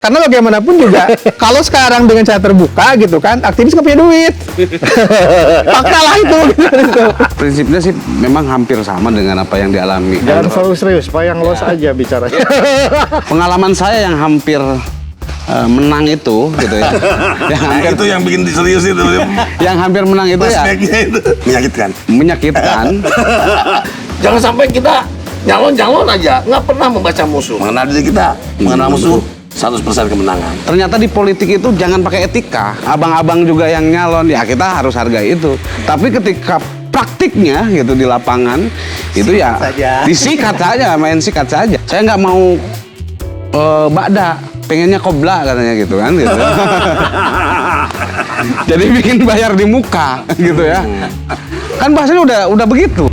Karena bagaimanapun juga, kalau sekarang dengan cara terbuka gitu kan, aktivis nggak punya duit. Fakta lah itu. Gitu. Prinsipnya sih memang hampir sama dengan apa yang dialami. Jangan selalu serius, Pak, yang los aja bicaranya. Pengalaman saya yang hampir menang itu, gitu ya. Yang hampir, itu yang bikin serius itu. yang hampir menang itu ya Flashback-nya itu menyakitkan. menyakitkan. Jangan sampai kita nyalon-nyalon aja, nggak pernah membaca musuh. Mengenal diri kita, mengenal musuh, 100% kemenangan. Ternyata di politik itu jangan pakai etika. Abang-abang juga yang nyalon, ya kita harus hargai itu. Tapi ketika praktiknya gitu di lapangan, itu ya disikat saja, main sikat saja. Saya nggak mau bakda, pengennya kobra katanya gitu kan. Gitu. Jadi bikin bayar di muka gitu ya. Kan bahasanya udah begitu.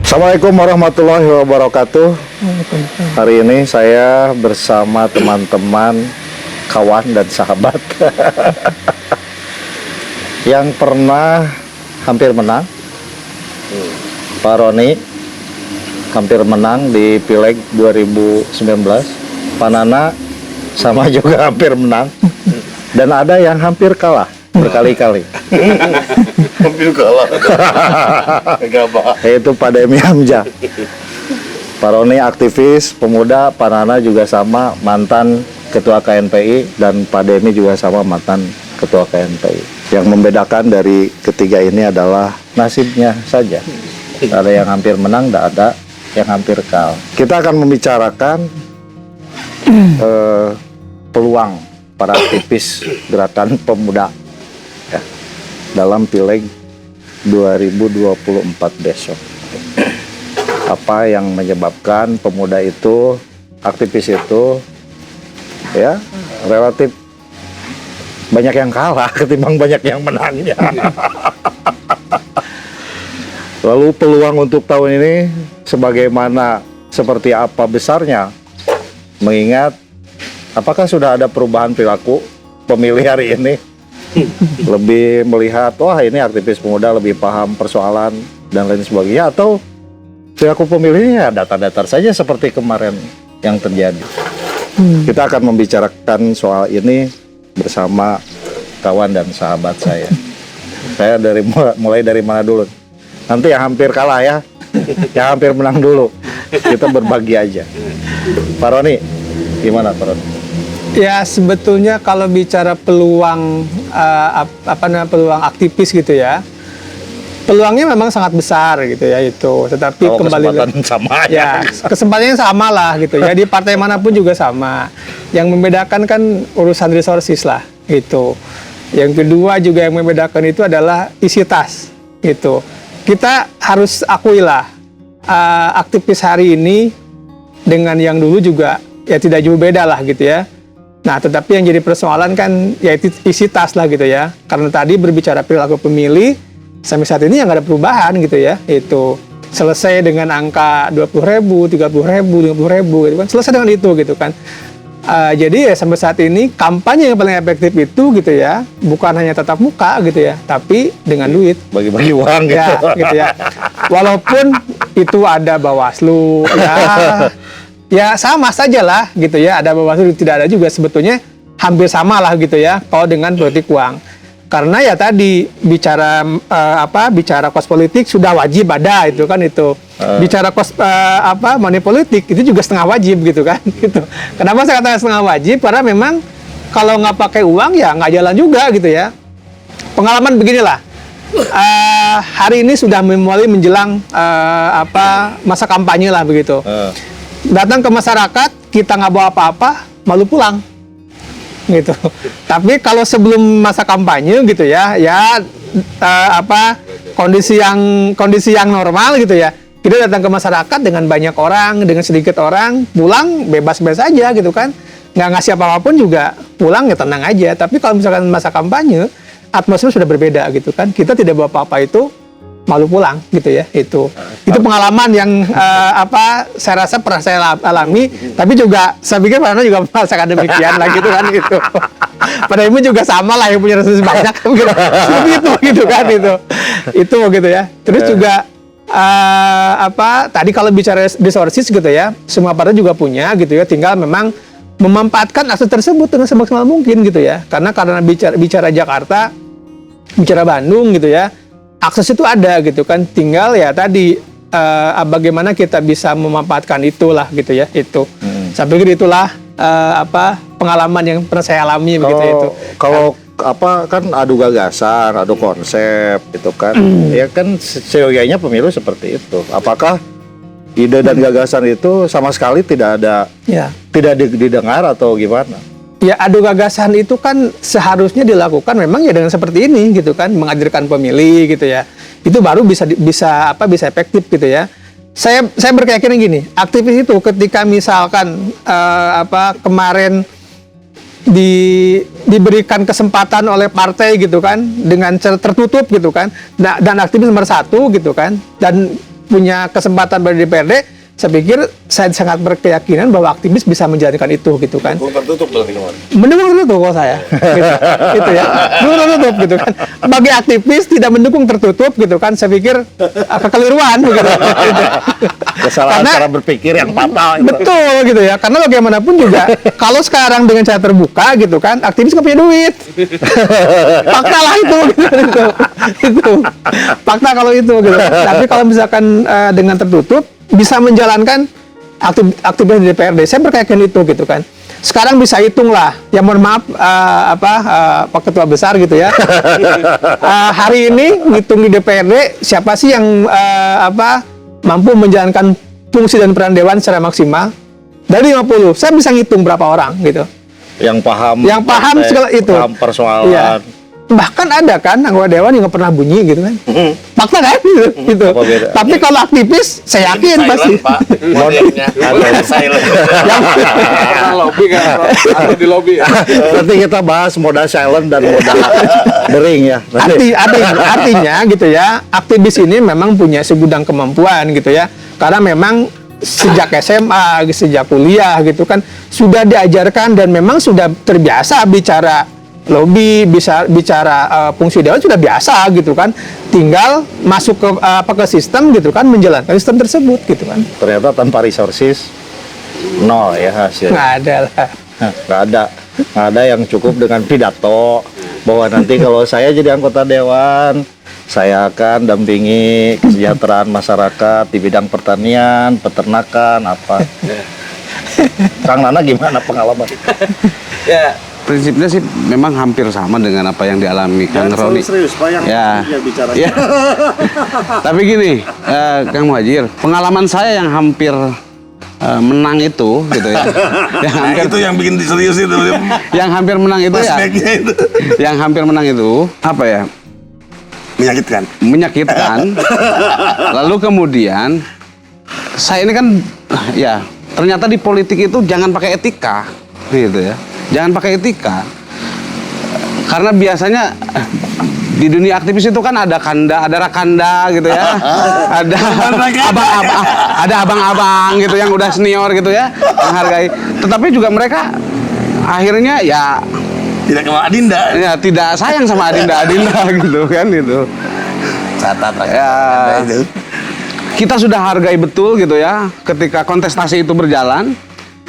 Assalamualaikum warahmatullahi wabarakatuh. Hari ini saya bersama teman-teman, kawan dan sahabat yang pernah hampir menang. Pak Roni hampir menang di Pileg 2019. Pak Nana sama juga hampir menang. Dan ada yang hampir kalah berkali-kali. Hampir kalah. Yaitu Pak Demi Hamzah. Pak Roni aktivis pemuda, Pak Nana juga sama mantan ketua KNPI, dan Pak Demi juga sama mantan ketua KNPI. Yang membedakan dari ketiga ini adalah nasibnya saja. Ada yang hampir menang, tidak ada yang hampir kalah. Kita akan membicarakan peluang para aktivis gerakan pemuda ya, dalam Pileg 2024 besok. Apa yang menyebabkan pemuda itu, aktivis itu ya relatif banyak yang kalah ketimbang banyak yang menangnya. Lalu peluang untuk tahun ini sebagaimana, seperti apa besarnya, mengingat apakah sudah ada perubahan perilaku pemilih hari ini? Lebih melihat, wah ini aktivis pemuda lebih paham persoalan dan lain sebagainya, atau perilaku pemilihnya datar-datar saja seperti kemarin yang terjadi. Kita akan membicarakan soal ini bersama kawan dan sahabat saya. Saya mulai dari mana dulu? Nanti yang hampir kalah ya, yang hampir menang dulu. Kita berbagi aja. Pak Roni, gimana Pak Roni? Ya sebetulnya kalau bicara peluang peluang aktivis gitu ya, peluangnya memang sangat besar gitu ya itu. Tetapi kalau kembali kesempatan sama ya kesempatannya sama lah gitu ya, di partai manapun juga sama. Yang membedakan kan urusan resources lah gitu. Yang kedua juga yang membedakan itu adalah isi tas gitu. Kita harus akui lah aktivis hari ini dengan yang dulu juga ya tidak jauh beda lah gitu ya. Nah, tetapi yang jadi persoalan kan ya isi tas lah gitu ya. Karena tadi berbicara perilaku pemilih, sampai saat ini yang nggak ada perubahan gitu ya. Itu selesai dengan angka 20.000, 30.000, 50.000 gitu kan. Selesai dengan itu gitu kan. Jadi ya sampai saat ini kampanye yang paling efektif itu gitu ya, bukan hanya tatap muka gitu ya, tapi dengan duit. Bagi-bagi uang gitu. Ya, gitu ya. Walaupun itu ada Bawaslu ya sama saja lah gitu ya, ada Bawaslu tidak ada juga, sebetulnya hampir sama lah gitu ya kalau dengan politik uang. Karena ya tadi bicara bicara kos politik sudah wajib ada itu kan itu. Bicara kos money politik itu juga setengah wajib gitu kan gitu. Kenapa saya katakan setengah wajib? Karena memang kalau nggak pakai uang ya nggak jalan juga gitu ya. Pengalaman beginilah. Hari ini sudah mulai menjelang masa kampanye lah begitu. Datang ke masyarakat, kita nggak bawa apa-apa, malu pulang, gitu. Tapi kalau sebelum masa kampanye, gitu ya, kondisi yang normal, gitu ya, kita datang ke masyarakat dengan banyak orang, dengan sedikit orang, pulang bebas-bebas aja, gitu kan, nggak ngasih apa-apapun juga, pulang ya tenang aja. Tapi kalau misalkan masa kampanye, atmosfer sudah berbeda, gitu kan, kita tidak bawa apa-apa itu, malu pulang gitu ya. Itu pengalaman yang saya rasa pernah saya alami, tapi juga saya pikir Pak Nano juga merasakan demikian lah gitu kan itu. Pada Ibu juga sama lah yang punya resources banyak gitu gitu kan itu gitu ya. Terus juga tadi kalau bicara resources gitu ya, semua partai juga punya gitu ya, tinggal memang memanfaatkan akses tersebut dengan semaksimal mungkin gitu ya. Karena bicara Jakarta, bicara Bandung gitu ya, akses itu ada gitu kan, tinggal ya tadi bagaimana kita bisa memanfaatkan itulah gitu ya itu. Saya pikir itulah pengalaman yang pernah saya alami begitu itu. Kalau kan adu gagasan, adu konsep gitu kan. Ya kan seyogianya pemilu seperti itu. Apakah ide dan gagasan itu sama sekali tidak didengar atau gimana? Ya adu gagasan itu kan seharusnya dilakukan memang ya dengan seperti ini gitu kan, menghadirkan pemilih gitu ya. Itu baru bisa efektif gitu ya. Saya berkeyakinan gini, aktivis itu ketika misalkan kemarin diberikan kesempatan oleh partai gitu kan dengan tertutup gitu kan, dan aktivis nomor 1 gitu kan, dan punya kesempatan dari DPRD, saya pikir saya sangat berkeyakinan bahwa aktivis bisa menjalankan itu gitu kan. Mendukung tertutup berarti kemarin. Mendukung tertutup kalau saya, gitu ya. Mendukung tertutup gitu kan. Bagi aktivis tidak mendukung tertutup gitu kan, saya pikir kekeliruan begitu. Kesalahan cara berpikir yang fatal. Betul gitu ya. Karena bagaimanapun juga kalau sekarang dengan cara terbuka gitu kan, aktivis nggak punya duit. Fakta lah itu. Itu. Fakta kalau itu gitu. Tapi kalau misalkan dengan tertutup bisa menjalankan aktivitas di DPRD, saya berkeyakinan itu gitu kan. Sekarang bisa hitung lah, ya mohon maaf Pak Ketua Besar gitu ya. Hari ini ngitung di DPRD siapa sih yang mampu menjalankan fungsi dan peran dewan secara maksimal. Dari 50, saya bisa ngitung berapa orang gitu. Yang paham segala itu. Paham persoalan. Iya. Bahkan ada kan anggota dewan yang nggak pernah bunyi gitu kan. Fakta kan gitu. Tapi kalau aktivis saya yakin pasti. Pak, modelnya silent. Karena lobby kan, atau di lobby ya. Nanti kita bahas modal silent dan modal dering ya. Artinya gitu ya, aktivis ini memang punya segudang kemampuan gitu ya. Karena memang sejak SMA, sejak kuliah gitu kan sudah diajarkan dan memang sudah terbiasa bicara lobby, bisa bicara fungsi dewan sudah biasa gitu kan, tinggal masuk ke sistem gitu kan, menjalankan sistem tersebut gitu kan. Ternyata tanpa resources nol ya hasil. Nggak ada lah. Nggak ada yang cukup dengan pidato bahwa nanti kalau saya jadi anggota dewan, saya akan dampingi kesejahteraan masyarakat di bidang pertanian, peternakan, apa. Kang Nana gimana pengalaman? Ya, prinsipnya sih memang hampir sama dengan apa yang dialami Kang Roni. Serius Pak yang bicara. Ya. Tapi gini, Kang Muhajir, pengalaman saya yang hampir menang itu gitu ya. Itu yang bikin serius itu. Yang hampir menang itu ya. Flashback-nya itu. Yang hampir menang itu apa ya? Menyakitkan. Lalu kemudian saya ini kan ya ternyata di politik itu jangan pakai etika gitu ya. Jangan pakai etika. Karena biasanya di dunia aktivis itu kan ada rakanda gitu ya. Ada abang-abang gitu yang udah senior gitu ya, menghargai. Tetapi juga mereka akhirnya ya Tidak ke Adinda. ya tidak sayang sama Adinda gitu kan itu. Catat Ya, kita sudah hargai betul gitu ya ketika kontestasi itu berjalan,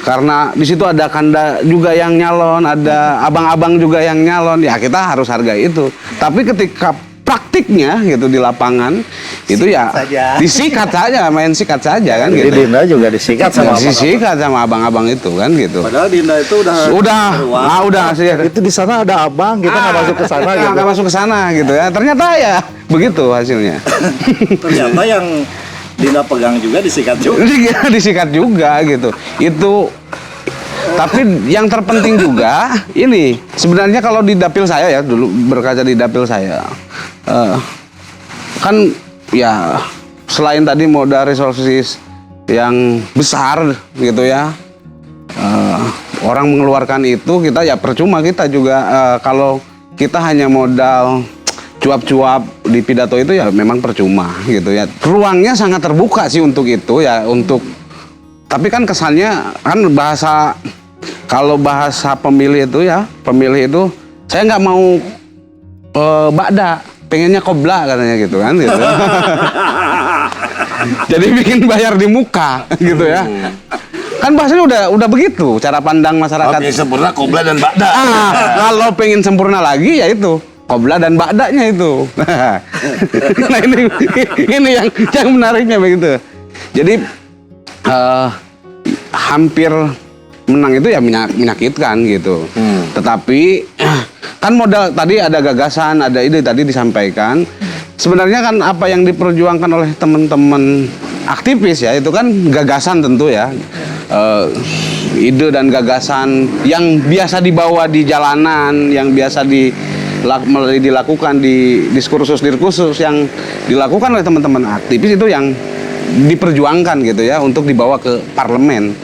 karena di situ ada kanda juga yang nyalon, ada abang-abang juga yang nyalon, ya kita harus hargai itu. Tapi ketika praktiknya gitu di lapangan itu ya disikat saja, main sikat saja kan Jadi gitu. Dinda juga disikat sama Disikat sama abang-abang itu kan gitu. Padahal Dinda itu udah sih. itu di sana ada abang, kita nggak masuk ke sana gitu. Nggak masuk ke sana gitu ya. Ternyata ya begitu hasilnya. Ternyata yang Dinda pegang juga disikat juga. Disikat juga gitu. Itu tapi yang terpenting juga ini sebenarnya kalau di dapil saya ya, dulu berkaca di dapil saya kan ya selain tadi modal resources yang besar gitu ya, orang mengeluarkan itu kita ya percuma, kita juga kalau kita hanya modal cuap-cuap di pidato itu ya memang percuma gitu ya. Ruangnya sangat terbuka sih untuk itu ya, tapi kan kesannya kan kalau bahasa pemilih itu saya nggak mau bakda, pengennya kobra katanya gitu kan gitu. Jadi bikin bayar di muka gitu ya. Kan bahasanya udah begitu cara pandang masyarakat. Oke, sempurna kobra dan bakda. Kalau pengen sempurna lagi ya itu kobra dan bakdanya itu. Nah ini yang menariknya begitu. Jadi hampir menang itu ya menyakitkan gitu. Tetapi kan modal tadi ada gagasan, ada ide tadi disampaikan. Sebenarnya kan apa yang diperjuangkan oleh teman-teman aktivis ya itu kan gagasan tentu ya. Ide dan gagasan yang biasa dibawa di jalanan, yang biasa dilakukan di diskursus yang dilakukan oleh teman-teman aktivis itu yang diperjuangkan gitu ya untuk dibawa ke parlemen.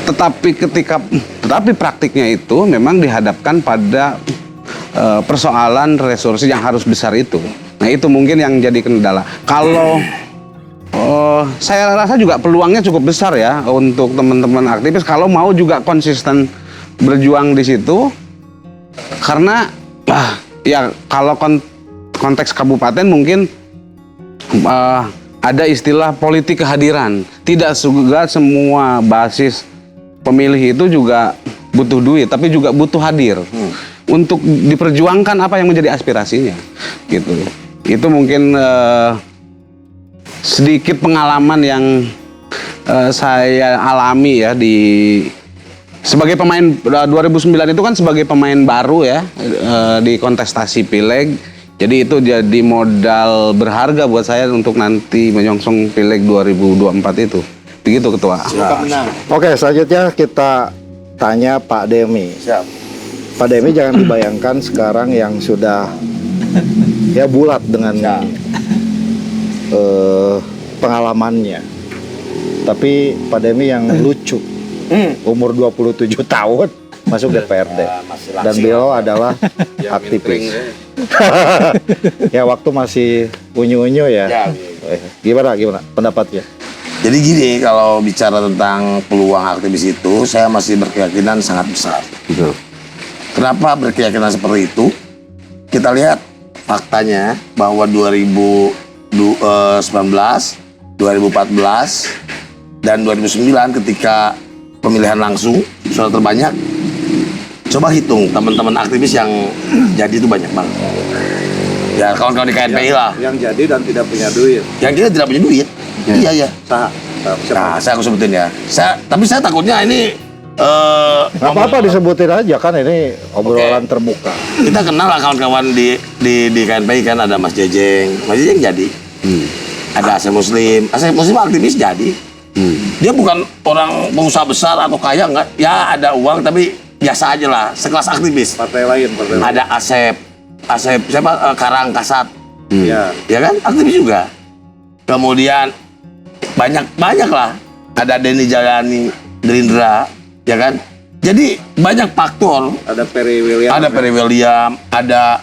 Tetapi praktiknya itu memang dihadapkan pada persoalan resursi yang harus besar itu. Nah itu mungkin yang jadi kendala. Kalau saya rasa juga peluangnya cukup besar ya untuk teman-teman aktivis kalau mau juga konsisten berjuang di situ. Karena ya kalau konteks kabupaten mungkin ada istilah politik kehadiran. Tidak juga semua basis pemilih itu juga butuh duit, tapi juga butuh hadir untuk diperjuangkan apa yang menjadi aspirasinya, gitu. Itu mungkin sedikit pengalaman yang saya alami ya sebagai pemain 2009 itu kan sebagai pemain baru ya di kontestasi Pileg. Jadi itu jadi modal berharga buat saya untuk nanti menyongsong Pileg 2024 itu. Begitu Ketua. Oke, selanjutnya kita tanya Pak Demi. Siap. Pak Demi jangan dibayangkan sekarang yang sudah ya bulat dengan pengalamannya. Tapi Pak Demi yang lucu. Umur 27 tahun masuk DPRD. Dan beliau adalah aktivis. Ya waktu masih unyu-unyu ya. Gimana pendapatnya? Jadi gini, kalau bicara tentang peluang aktivis itu, saya masih berkeyakinan sangat besar. Gitu. Kenapa berkeyakinan seperti itu? Kita lihat faktanya bahwa 2019, 2014, dan 2009 ketika pemilihan langsung suara terbanyak, coba hitung teman-teman aktivis yang jadi itu banyak banget. Ya kawan-kawan di KNPI lah. Yang jadi dan tidak punya duit. Yang kita tidak punya duit. Iya. Nah, Saya aku sebutin ya. Tapi saya takutnya ini nggak apa-apa disebutin aja kan ini obrolan terbuka. kita kenal lah kawan-kawan di KNPI kan ada Mas Jejeng. Mas Jejeng jadi. Ada Asep Muslim. Asep Muslim aktivis jadi. Dia bukan orang pengusaha besar atau kaya enggak. Ya ada uang tapi biasa aja lah. Sekelas aktivis. Partai lain. Ada Asep siapa? Karang Kasat. Ya kan? Aktivis juga. Kemudian banyak lah. Ada Denny Jalani, Gerindra, ya kan? Jadi banyak faktor. Ada Perry William. Ada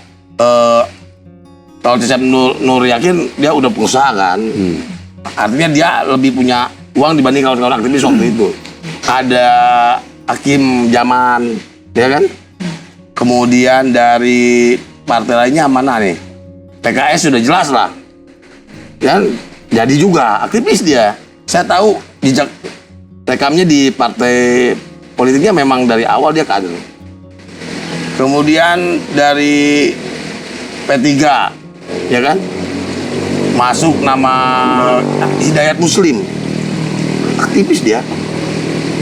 kalau Cecep Nur Yakin dia udah pengusaha kan. Artinya dia lebih punya uang dibanding kawan-kawan aktivis waktu itu. Ada Hakim Jaman, ya kan? Kemudian dari partai lainnya mana nih? PKS sudah jelas lah. Ya, jadi juga aktivis dia. Saya tahu jejak rekamnya di partai politiknya memang dari awal dia kader. Kemudian dari P3, ya kan? Masuk nama Hidayat Muslim. Aktivis dia.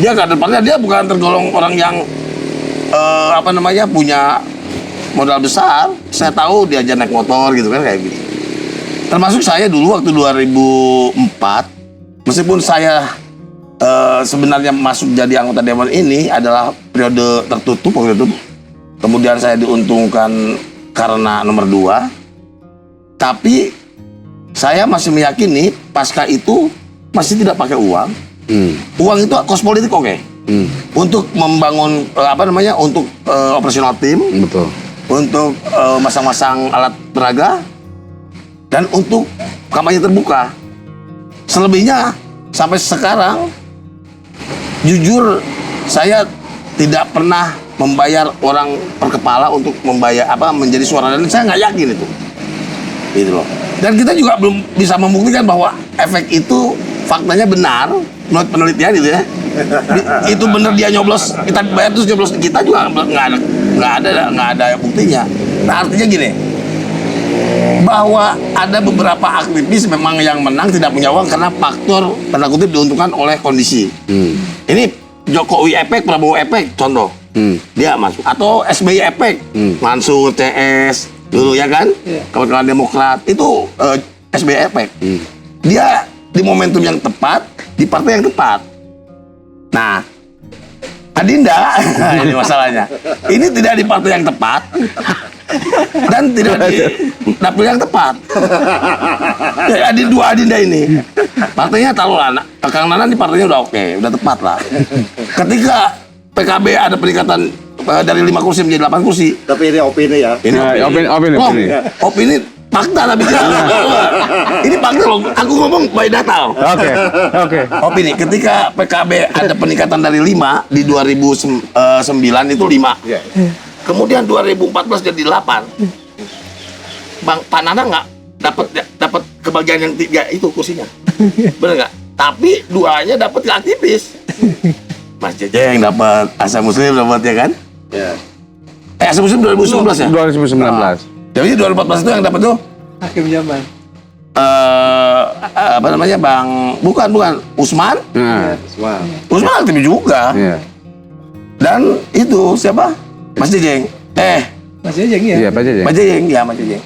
Dia kader partai, dia bukan tergolong orang yang punya modal besar. Saya tahu diajar naik motor gitu kan kayak gitu. Termasuk saya dulu waktu 2004, meskipun saya sebenarnya masuk jadi anggota dewan ini adalah periode tertutup waktu itu. Kemudian saya diuntungkan karena nomor 2. Tapi saya masih meyakini pasca itu masih tidak pakai uang. Uang itu kos politik oke. Untuk membangun untuk operasional tim. Betul. untuk masang-masang alat peraga, dan untuk kampanye terbuka. Selebihnya sampai sekarang, jujur saya tidak pernah membayar orang per kepala untuk membayar menjadi suara, dan saya nggak yakin itu, gitu loh. Dan kita juga belum bisa membuktikan bahwa efek itu faktanya benar menurut penelitian itu ya. Itu benar dia nyoblos, kita bayar terus nyoblos, kita juga nggak ada buktinya. Nah, artinya gini, bahwa ada beberapa aktivis memang yang menang tidak punya uang karena faktor tanda kutip diuntungkan oleh kondisi. Ini Jokowi efek, Prabowo efek contoh, dia masuk, atau SBY efek, Mansur, CS dulu ya kan, kawan-kawan Demokrat itu SBY efek. Dia di momentum yang tepat, di partai yang tepat. Nah, Adinda, ini masalahnya. Ini tidak di partai yang tepat dan tidak di dapil yang tepat. Ya, ada dua Adinda ini. Partainya taruhlah, Kang Nanan di partainya udah oke, udah tepat lah. Ketika PKB ada peningkatan dari 5 kursi menjadi 8 kursi. Tapi ini opini ya. Ini opini. Opini fakta tapi ini fakta loh. Aku ngomong by data loh. Oke. Opini ketika PKB ada peningkatan dari 5 di 2009 itu 5. Kemudian 2014 jadi 8. Bang Panana nggak dapat kebagian yang 3 itu kursinya. Bener nggak? Tapi duanya dapat aktivis. Mas Jejeng dapat, Asa Muslim dapat ya kan? Ya. Asa Muslim 2019 ya? 2019. Jadi 2014 itu yang dapat tuh Hakim Jaman. apa namanya Bang? Bukan Usman. Nah, Usman aktif juga. iya. Dan itu siapa? Mas Jejeng. Mas Jejeng ya? Iya, Pak Jejeng. Mas Jejeng, ya Mas Jejeng.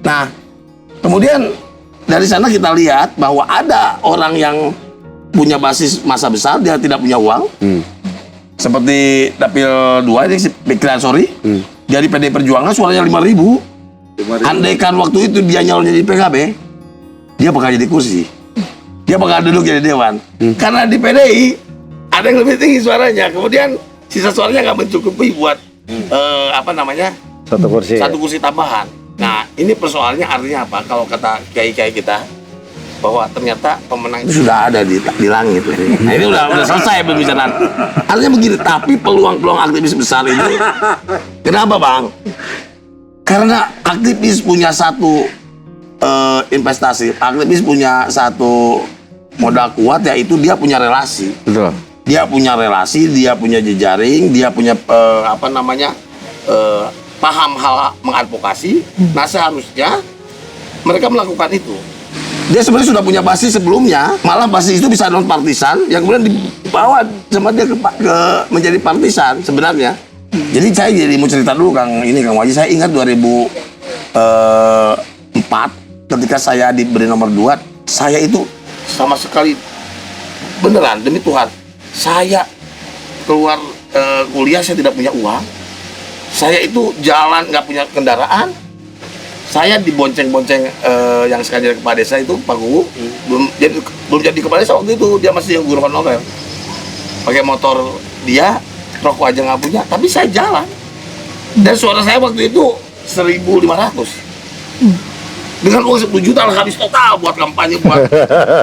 Nah, kemudian dari sana kita lihat bahwa ada orang yang punya basis massa besar, dia tidak punya uang. Seperti Dapil 2 ini si Pikiran Sori. Jadi PDI Perjuangan suaranya 5.000. Andaikan waktu itu dia nyalon jadi PKB, dia bakal jadi kursi. Dia bakal duduk jadi dewan. Karena di PDI ada yang lebih tinggi suaranya. Kemudian sisa suaranya nggak mencukupi buat Satu kursi. satu kursi tambahan. Nah, ini persoalannya artinya apa? Kalau kata kiai-kiai kita, bahwa ternyata pemenang itu sudah ada di langit. Nah, ini udah selesai pembicaraan. Artinya begini, tapi peluang-peluang aktivis besar ini, kenapa Bang? Karena aktivis punya satu investasi, aktivis punya satu modal kuat, yaitu dia punya relasi. Betul. Dia punya relasi, dia punya jejaring, dia punya paham hal mengadvokasi. Nah, seharusnya mereka melakukan itu. Dia sebenarnya sudah punya basis sebelumnya, malah basis itu bisa non partisan, yang kemudian dibawa sama dia ke menjadi partisan sebenarnya. Jadi saya mau cerita dulu Kang Waji, saya ingat 2004 ketika saya diberi nomor 2, saya itu sama sekali beneran demi Tuhan, saya keluar kuliah saya tidak punya uang, saya itu jalan nggak punya kendaraan, saya dibonceng-bonceng yang sekarang jadi kepala desa itu Pak Gugu, belum jadi kepala desa waktu itu, dia masih yang guru honorer, pakai motor dia, rokok aja nggak punya, tapi saya jalan, dan suara saya waktu itu 1.500. Dengan uang 10 juta lah habis total buat kampanye, buat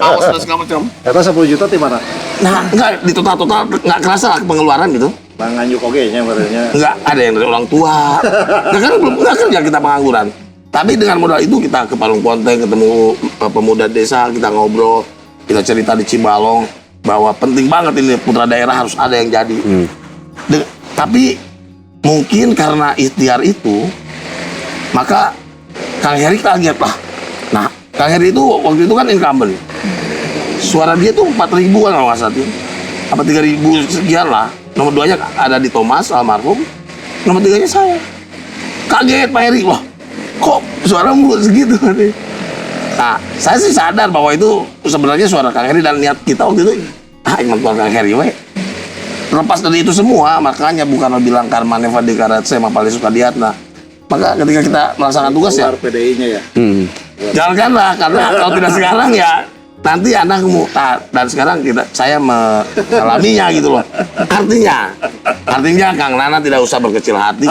awas dan segala macam. Kata 10 juta di mana? Nah, enggak, di total nggak kerasa lah pengeluaran gitu. Bang Anjuk oke nya berarti. Enggak, ada yang dari orang tua. Nah, kan belum enggak kerja kita pengangguran. Tapi dengan modal itu kita ke Parung Ponteng, ketemu pemuda desa, kita ngobrol, kita cerita di Cibalong bahwa penting banget ini putra daerah harus ada yang jadi. Tapi mungkin karena ikhtiar itu, maka Kang Heri kaget lah. Nah, Kang Heri itu waktu itu kan incumbent. Suara dia tuh 4.000 kan kalau nggak salah itu. Apa 3.000 sekian lah. Nomor 2-nya ada di Thomas almarhum. Nomor 3-nya saya. Kaget Pak Heri. Wah, kok suara mulu segitu? Nah, saya sih sadar bahwa itu sebenarnya suara Kang Heri, dan niat kita waktu itu ingin tuan Kang Heri we. Lepas dari itu semua, makanya bukan bilang Karma Neva di Karatse Mapali Sukadiatna. Maka ketika kita melaksanakan tugas ya, PDI-nya ya. jalankanlah, karena kalau tidak sekarang ya nanti anakmu dan sekarang saya mengalaminya gitu loh. Artinya Kang Nana tidak usah berkecil hati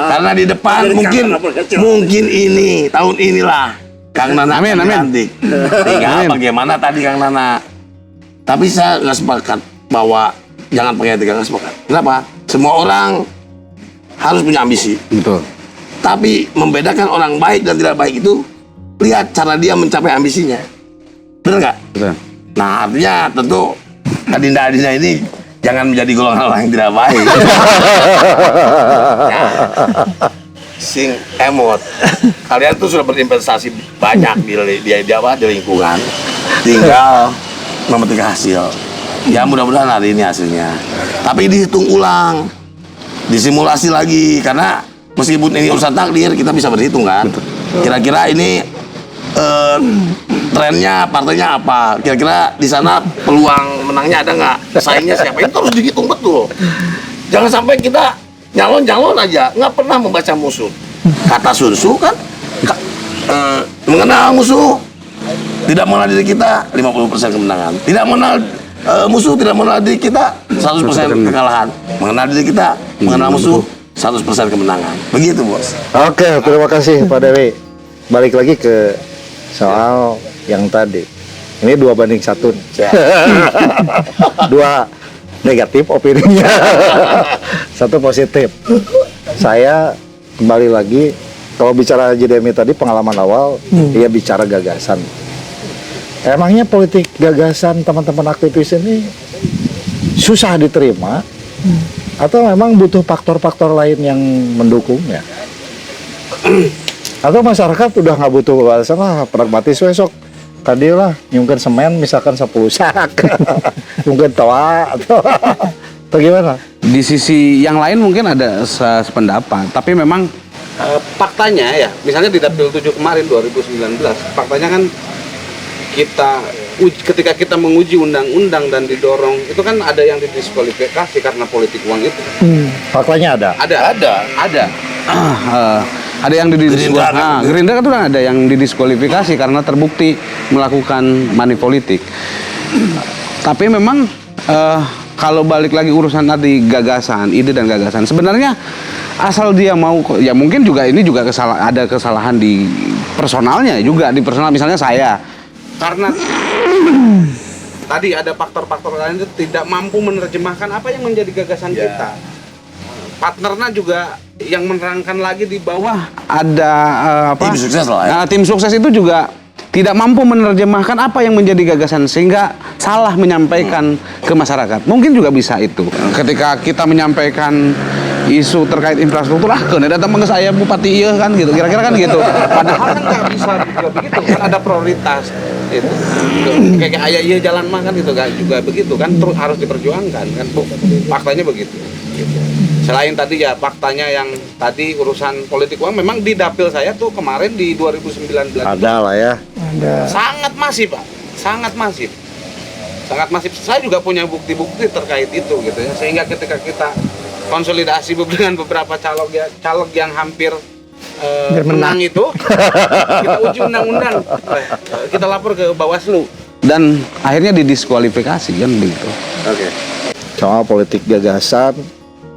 karena di depan mungkin ini tahun inilah Kang Nana akan dilantik. Tinggal bagaimana tadi Kang Nana. Tapi saya nggak sepakat bahwa jangan pakai etika, nggak sepakat. Kenapa? Semua orang harus punya ambisi. Betul. Tapi membedakan orang baik dan tidak baik itu lihat cara dia mencapai ambisinya. Benar nggak? Betul. Nah artinya tentu Adinda ini jangan menjadi golongan orang yang tidak baik. Ya. Sing emot. Kalian tuh sudah berinvestasi banyak di lingkungan. Tinggal memetik hasil. Ya mudah-mudahan hari ini hasilnya. Tapi dihitung ulang, disimulasi lagi karena meskipun ini urusan takdir kita bisa berhitung kan. Kira-kira ini trennya partainya apa? Kira-kira di sana peluang menangnya ada nggak? Saingnya siapa? Itu harus dihitung betul. Jangan sampai kita nyalon aja, nggak pernah membaca musuh. Kata Sun Tzu kan, mengenal musuh, tidak mengenal diri kita 50% kemenangan. Tidak mengenal musuh, tidak mengenal diri kita 100% kekalahan. Mengenal diri kita, mengenal musuh 100% kemenangan. Begitu bos. Oke, terima kasih Pak Dewi. Balik lagi ke soal yang tadi. Ini 2-1. Dua negatif opininya. Satu positif. Saya kembali lagi, kalau bicara Haji Demi tadi pengalaman awal, dia bicara gagasan. Emangnya politik gagasan teman-teman aktivis ini susah diterima? Atau memang butuh faktor-faktor lain yang mendukungnya? Atau masyarakat udah nggak butuh gagasan lah, pragmatis besok tadi lah nyungkin semen misalkan 10 sak mungkin toa atau gimana? Di sisi yang lain mungkin ada sependapat, tapi memang faktanya ya, misalnya di Dapil 7 kemarin 2019, faktanya kan ketika kita menguji undang-undang dan didorong, itu kan ada yang didiskualifikasi karena politik uang itu. Faktanya ada? Ada. Ada yang didiskualifikasi. Gerindra kan tuh ada yang didiskualifikasi karena terbukti melakukan money politik. Tapi memang kalau balik lagi urusan tadi gagasan, ide dan gagasan, sebenarnya asal dia mau, ya mungkin juga ini juga ada kesalahan di personalnya juga, di personal misalnya saya. Karena tadi ada faktor-faktor lain itu tidak mampu menerjemahkan apa yang menjadi gagasan kita. Partnernya juga yang menerangkan lagi di bawah ada Tim sukses lah ya. Nah, tim sukses itu juga tidak mampu menerjemahkan apa yang menjadi gagasan sehingga salah menyampaikan ke masyarakat. Mungkin juga bisa itu. Ketika kita menyampaikan isu terkait infrastruktur, kena datang ke saya bupati iya kan gitu. Kira-kira kan gitu. Padahal kan nggak bisa juga begitu. Kan ada prioritas itu. Kayak ayah iya jalan mah kan gitu kan juga begitu kan, terus harus diperjuangkan kan. Faktanya begitu. Selain tadi ya faktanya yang tadi urusan politik uang, memang di dapil saya tuh kemarin di 2019 Ada lah ya. sangat masif Pak, sangat masif. Saya juga punya bukti-bukti terkait itu gitu ya, sehingga ketika kita konsolidasi dengan beberapa caleg yang hampir menang itu, kita uji undang-undang, kita lapor ke Bawaslu dan akhirnya didiskualifikasi kan begitu. Oke. Soal politik gagasan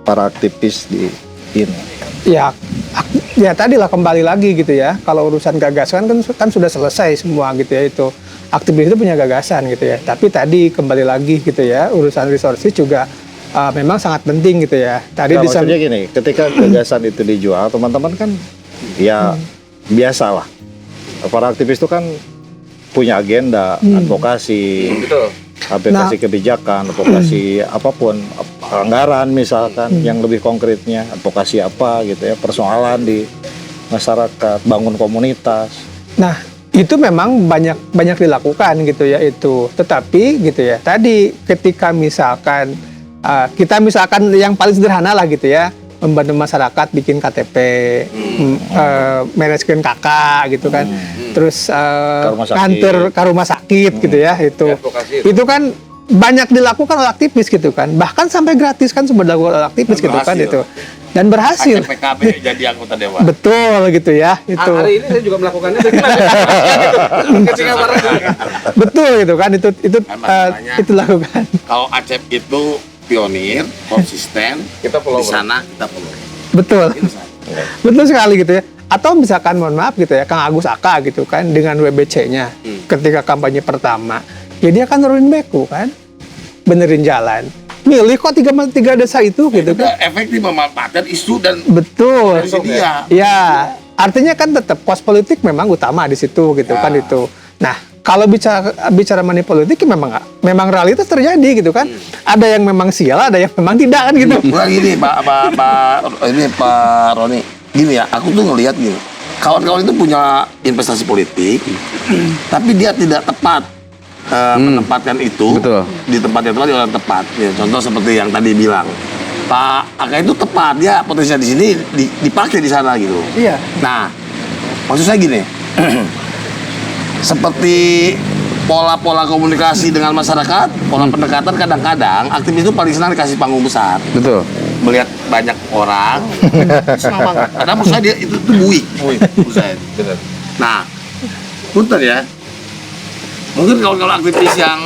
para aktivis di ini. Ya tadilah kembali lagi gitu ya. Kalau urusan gagasan kan sudah selesai semua gitu ya itu. Aktivis itu punya gagasan gitu ya. Tapi tadi kembali lagi gitu ya, urusan resources juga memang sangat penting gitu ya. Tadi Maksudnya gini, ketika gagasan itu dijual, teman-teman kan ya biasalah. Para aktivis itu kan punya agenda, advokasi, Betul. advokasi kebijakan, advokasi apapun, anggaran misalkan yang lebih konkretnya, advokasi apa gitu ya, persoalan di masyarakat, bangun komunitas. Nah, itu memang banyak dilakukan gitu ya itu. Tetapi gitu ya, tadi ketika misalkan kita misalkan yang paling sederhana lah gitu ya, membantu masyarakat bikin KTP, manajemen KK gitu kan, terus kantor ke rumah sakit gitu ya itu kan banyak dilakukan oleh aktivis gitu kan, bahkan sampai gratis kan sudah dilakukan oleh aktivis gitu kan itu. dan berhasil. PKB jadi anggota dewan. Betul gitu ya, itu. Hari ini saya juga melakukannya. Betul gitu kan, itu masalahnya- itu lakukan. Kalau Acep itu pionir, konsisten, Kita follower. di sana kita follower. Betul. Itu saja. Betul sekali gitu ya. Atau misalkan mohon maaf gitu ya, Kang Agus Aka gitu kan dengan WBC-nya ketika kampanye pertama, ya dia kan turunin beku kan, benerin jalan. Milih kok tiga desa itu gitu kan. Kita efektif memanfaatkan isu dan Betul. Dari dia. Ya, artinya kan tetap kos politik memang utama di situ gitu kan itu. Nah, kalau bicara money politik ya memang realitas terjadi gitu kan. Ada yang memang sial, ada yang memang tidak kan gitu. Bukan gini Pak Roni, gini ya, aku tuh ngelihat gini, kawan-kawan itu punya investasi politik, tapi dia tidak tepat menempatkan itu Betul. di tempat yang tepat di orang tepat. Ya, contoh seperti yang tadi bilang, Pak Aka itu tepat, dia potensinya di sini dipakai di sana gitu. Iya. Nah, maksud saya gini, seperti pola-pola komunikasi dengan masyarakat, pola pendekatan kadang-kadang aktivis itu paling senang dikasih panggung besar. Betul. Melihat banyak orang, senang banget. Karena menurut saya dia itu buik menurut saya. Nah, punten ya. Mungkin kalau aktivis yang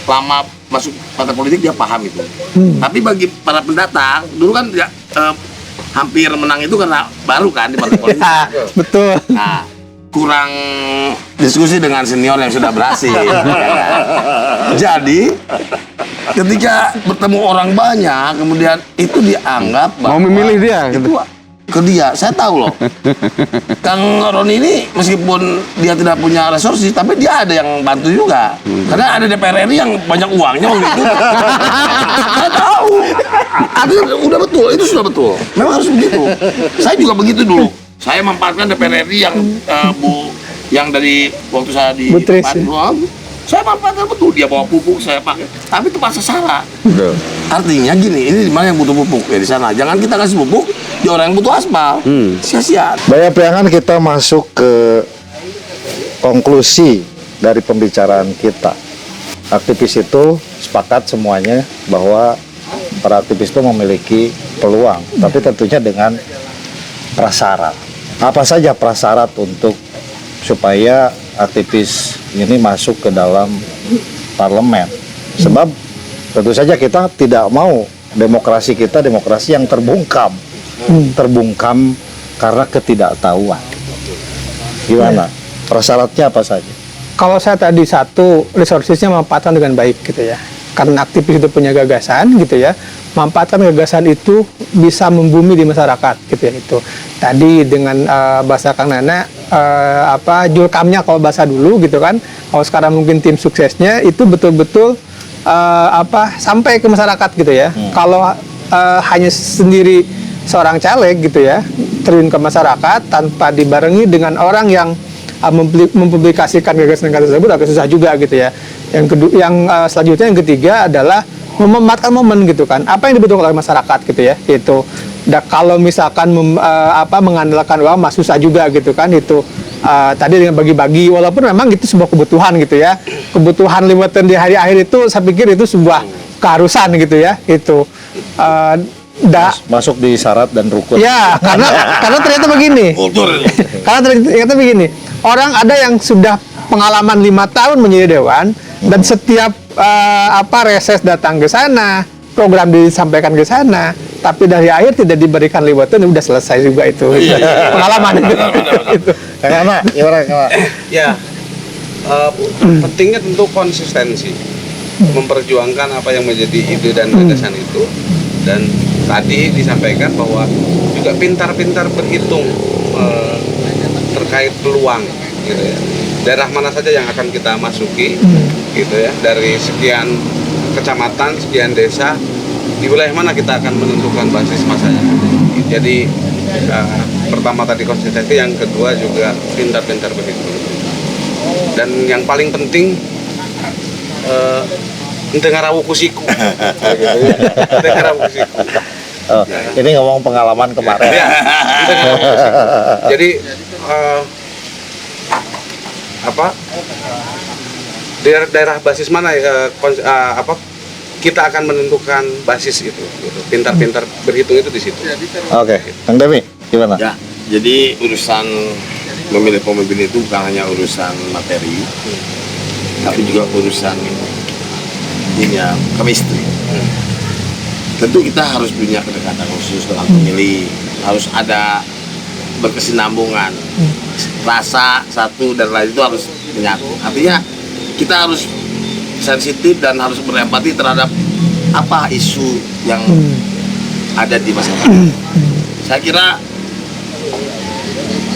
lama masuk partai politik dia paham itu. Tapi bagi para pendatang, dulu kan ya, hampir menang itu karena baru kan di partai politik. Ya, betul. Nah, kurang diskusi dengan senior yang sudah berhasil. Ya kan? Jadi, ketika bertemu orang banyak, kemudian itu dianggap Mau memilih dia, itu gitu. ke dia. Saya tahu loh. Kang Roni ini meskipun dia tidak punya resources, tapi dia ada yang bantu juga. Karena ada DPR RI yang banyak uangnya waktu itu. Saya tahu. Itu udah betul, itu sudah betul. Memang harus begitu. Saya juga begitu dulu. Saya memanfaatkan DPR RI yang yang dari waktu saya di Bu Tris, ya. Bandung, saya manfaatkan betul. Dia bawa pupuk, saya pakai. Tapi itu pas salah. Betul. Artinya gini, ini di mana yang butuh pupuk ya di sana. Jangan kita kasih pupuk di orang yang butuh aspal. Sia-sia. Banyak pilihan kita masuk ke konklusi dari pembicaraan kita. Aktivis itu sepakat semuanya bahwa para aktivis itu memiliki peluang, tapi tentunya dengan prasyarat. Apa saja prasyarat untuk supaya aktivis ini masuk ke dalam parlemen? Sebab tentu saja kita tidak mau demokrasi kita demokrasi yang terbungkam. Terbungkam karena ketidaktahuan. Gimana? Prasyaratnya apa saja? Kalau saya tadi satu, resourcesnya memanfaatkan dengan baik gitu ya. Karena aktivis itu punya gagasan gitu ya, memanfaatkan gagasan itu bisa membumi di masyarakat gitu ya itu. Tadi dengan bahasa Kang Nana julkamnya kalau bahasa dulu gitu kan. Kalau sekarang mungkin tim suksesnya itu betul-betul sampai ke masyarakat gitu ya. Kalau hanya sendiri seorang caleg gitu ya, terjun ke masyarakat tanpa dibarengi dengan orang yang mempublikasikan gagasan-gagasan tersebut agak susah juga gitu ya. Selanjutnya yang ketiga adalah memanfaatkan momen gitu kan. Apa yang dibutuhkan oleh masyarakat gitu ya. Itu. Kalau misalkan mengandalkan uang mah susah juga gitu kan itu. Tadi dengan bagi-bagi walaupun memang itu sebuah kebutuhan gitu ya. Kebutuhan limitan di hari akhir itu saya pikir itu sebuah keharusan gitu ya. Itu Masuk di syarat dan rukun. ya, karena ternyata begini. Kultur. Karena ternyata begini, orang ada yang sudah pengalaman 5 tahun menjadi dewan dan setiap reses datang ke sana, program disampaikan ke sana, tapi dari akhir tidak diberikan liwatan udah selesai juga itu. Pengalaman itu. Itu. Karena gimana? Ya, pentingnya tentu konsistensi, memperjuangkan apa yang menjadi ide dan gagasan itu. Dan tadi disampaikan bahwa juga pintar-pintar berhitung terkait peluang, gitu ya. Daerah mana saja yang akan kita masuki, gitu ya. Dari sekian kecamatan, sekian desa, di wilayah mana kita akan menentukan basis masanya. Jadi pertama tadi konsistensi, yang kedua juga pintar-pintar berhitung. Dan yang paling penting dengar awukusiku. Dengar awukusiku. Oh, ini ngomong pengalaman kemarin. Ya, dengar awukusiku. Jadi daerah basis mana kita akan menentukan basis itu. Gitu. Pintar-pintar berhitung itu di situ. Oke, Kang Demi, gimana? Ya, jadi urusan memilih pemimpin itu bukan hanya urusan materi, tapi juga urusan ini ya, chemistry. Tentu kita harus punya kedekatan khusus dalam memilih, harus ada berkesinambungan, rasa satu dan lain itu harus menyatu. Artinya kita harus sensitif dan harus berempati terhadap apa isu yang ada di masyarakat. Saya kira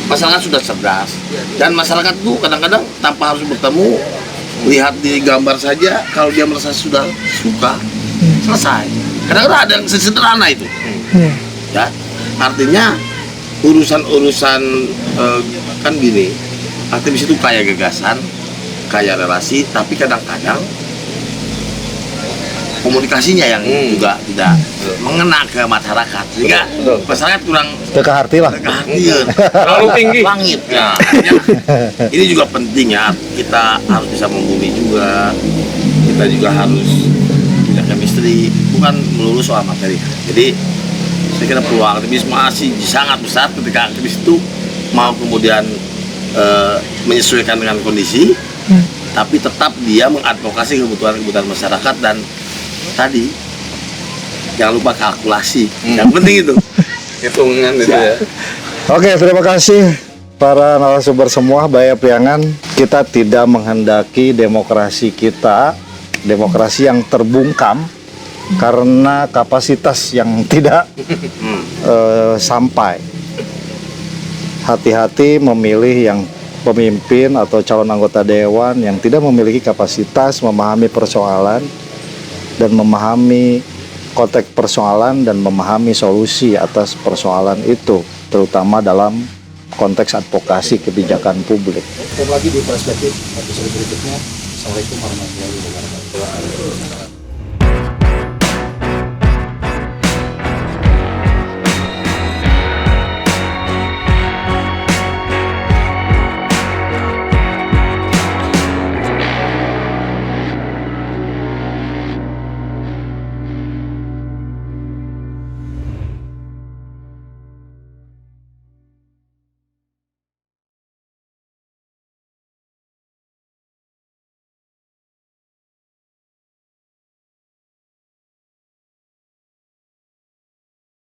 masyarakat sudah cerdas dan masyarakat itu kadang-kadang tanpa harus bertemu, lihat di gambar saja, kalau dia merasa sudah suka, selesai. Kadang-kadang ada yang sederhana itu, ya. Artinya urusan-urusan kan gini, aktivis itu kaya gagasan, kaya relasi, tapi kadang-kadang komunikasinya yang juga tidak mengena ke masyarakat, sehingga masyarakat kurang Teka harti lah. kehatian, Terlalu tinggi. langit. Ya, artinya ini juga penting ya, kita harus bisa membumi juga, kita juga harus punya chemistry, bukan melulu soal materi. Jadi saya kira peluang aktivis masih sangat besar ketika aktivis itu mau kemudian menyesuaikan dengan kondisi, tapi tetap dia mengadvokasi kebutuhan masyarakat dan tadi jangan lupa kalkulasi, yang penting itu. Hitungan itu ya. Oke, terima kasih para narasumber semua, Baya Priangan. Kita tidak menghendaki demokrasi kita, demokrasi yang terbungkam karena kapasitas yang tidak sampai. Hati-hati memilih yang pemimpin atau calon anggota dewan yang tidak memiliki kapasitas memahami persoalan dan memahami konteks persoalan dan memahami solusi atas persoalan itu, terutama dalam konteks advokasi kebijakan publik. Ketemu lagi di perspektif episode berikutnya. Assalamualaikum warahmatullahi wabarakatuh.